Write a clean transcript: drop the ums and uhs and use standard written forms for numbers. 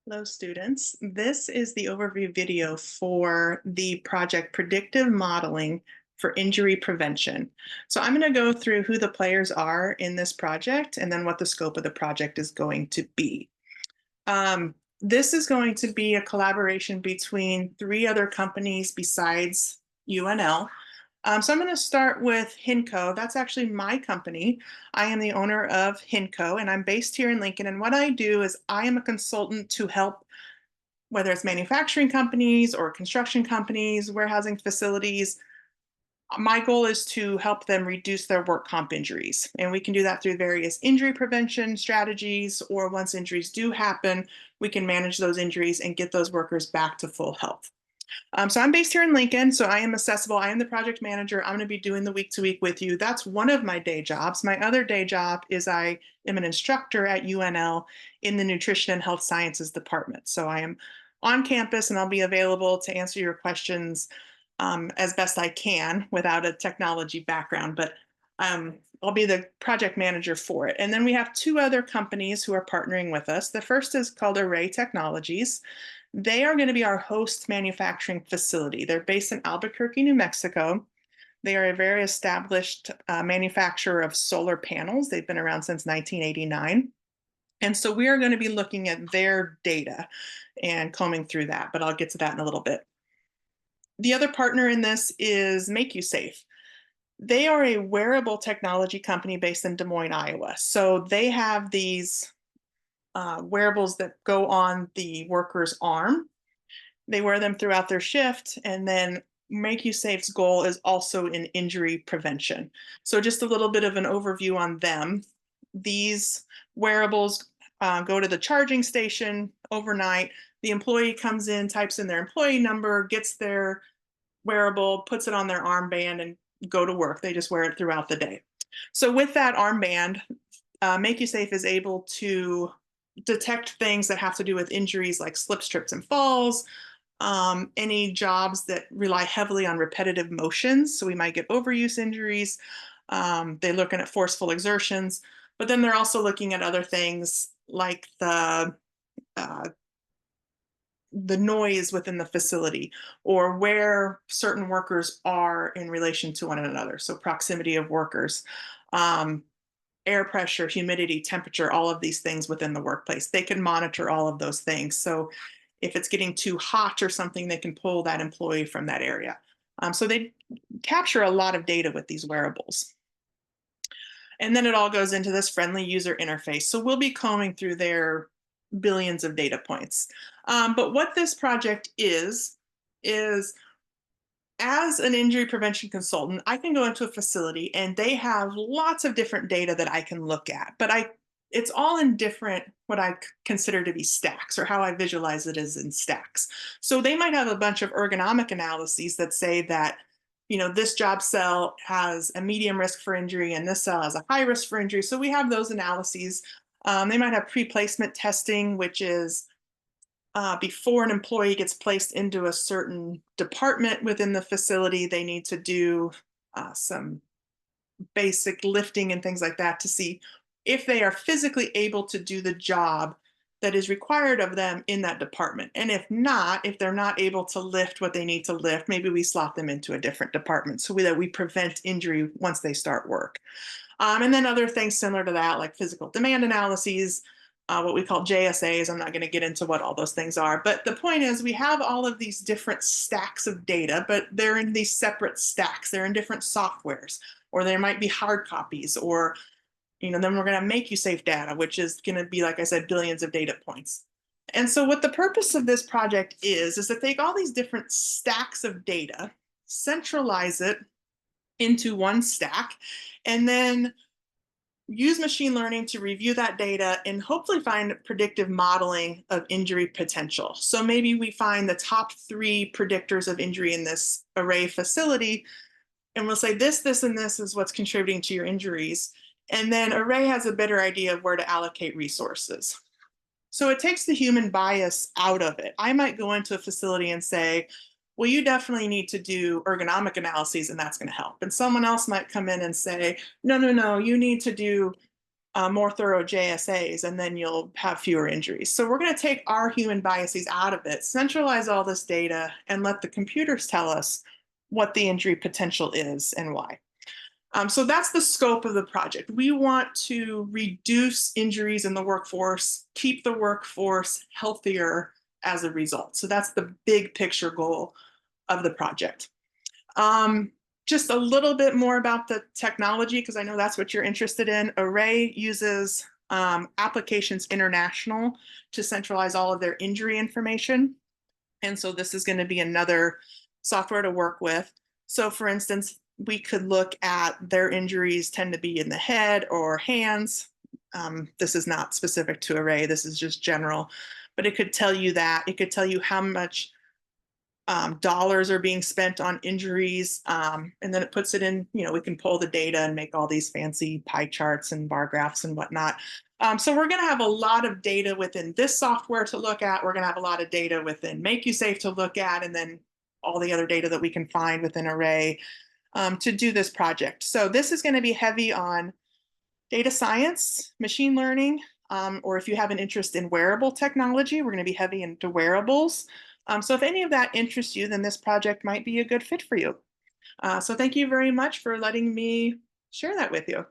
Hello, students. This is the overview video for the project Predictive Modeling for Injury Prevention. So I'm going to go through who the players are in this project and then what the scope of the project is going to be. This is going to be a collaboration between three other companies besides UNL. So I'm going to start with Hinco. That's actually my company. I am the owner of Hinco, and I'm based here in Lincoln. And what I do is I am a consultant to help, whether it's manufacturing companies or construction companies, warehousing facilities. My goal is to help them reduce their work comp injuries. And we can do that through various injury prevention strategies, or once injuries do happen, we can manage those injuries and get those workers back to full health. So I'm based here in Lincoln, so I am accessible. I am the project manager. I'm going to be doing the week to week with you. That's one of my day jobs. My other day job is I am an instructor at UNL in the Nutrition and Health Sciences department. So I am on campus and I'll be available to answer your questions as best I can without a technology background, but I'll be the project manager for it. And then we have two other companies who are partnering with us. The first is called Array Technologies. They are going to be our host manufacturing facility. They're based in Albuquerque, New Mexico. They are a very established manufacturer of solar panels. They've been around since 1989. And so we are going to be looking at their data and combing through that, but I'll get to that in a little bit. The other partner in this is MakeYouSafe. They are a wearable technology company based in Des Moines, Iowa. So they have these wearables that go on the worker's arm. They wear them throughout their shift, and then MakeYouSafe's goal is also in injury prevention. So just a little bit of an overview on them. These wearables go to the charging station overnight. The employee comes in, types in their employee number, gets their wearable, puts it on their armband, and go to work. They just wear it throughout the day. So with that armband, MakeYouSafe is able to detect things that have to do with injuries like slips, trips, and falls, any jobs that rely heavily on repetitive motions. So we might get overuse injuries. They're looking at forceful exertions, but then they're also looking at other things like the noise within the facility, or where certain workers are in relation to one another. So proximity of workers, air pressure, humidity, temperature, all of these things within the workplace. They can monitor all of those things. So if it's getting too hot or something, they can pull that employee from that area. So they capture a lot of data with these wearables. And then it all goes into this friendly user interface. So we'll be combing through their billions of data points. But what this project is as an injury prevention consultant, I can go into a facility and they have lots of different data that I can look at, but it's all in different, what I consider to be stacks, or how I visualize it is in stacks. So they might have a bunch of ergonomic analyses that say that, this job cell has a medium risk for injury and this cell has a high risk for injury. So we have those analyses. They might have pre-placement testing, which is before an employee gets placed into a certain department within the facility, they need to do some basic lifting and things like that to see if they are physically able to do the job that is required of them in that department. And if not, if they're not able to lift what they need to lift, maybe we slot them into a different department so that we prevent injury once they start work. And then other things similar to that, like physical demand analyses, what we call JSAs. I'm not going to get into what all those things are. But the point is, we have all of these different stacks of data, but they're in these separate stacks. They're in different softwares, or there might be hard copies, or then we're going to MakeYouSafe data, which is going to be, like I said, billions of data points. And so what the purpose of this project is to take all these different stacks of data, centralize it into one stack, and then use machine learning to review that data and hopefully find predictive modeling of injury potential. So maybe we find the top 3 predictors of injury in this Array facility, and we'll say this, this, and this is what's contributing to your injuries. And then Array has a better idea of where to allocate resources. So it takes the human bias out of it. I might go into a facility and say, well, you definitely need to do ergonomic analyses and that's going to help. And someone else might come in and say, no, you need to do more thorough JSAs, and then you'll have fewer injuries. So we're going to take our human biases out of it, centralize all this data, and let the computers tell us what the injury potential is and why. So that's the scope of the project. We want to reduce injuries in the workforce, keep the workforce healthier as a result. So that's the big picture goal of the project. Just a little bit more about the technology, because I know that's what you're interested in. Array uses Applications International to centralize all of their injury information. And so this is going to be another software to work with. So for instance, we could look at their injuries tend to be in the head or hands. This is not specific to Array, this is just general, but it could tell you that. It could tell you how much dollars are being spent on injuries. And then it puts it in, we can pull the data and make all these fancy pie charts and bar graphs and whatnot. So we're going to have a lot of data within this software to look at. We're going to have a lot of data within MakeUSafe to look at, and then all the other data that we can find within Array to do this project. So this is going to be heavy on data science, machine learning, or if you have an interest in wearable technology, we're going to be heavy into wearables. So if any of that interests you, then this project might be a good fit for you. So thank you very much for letting me share that with you.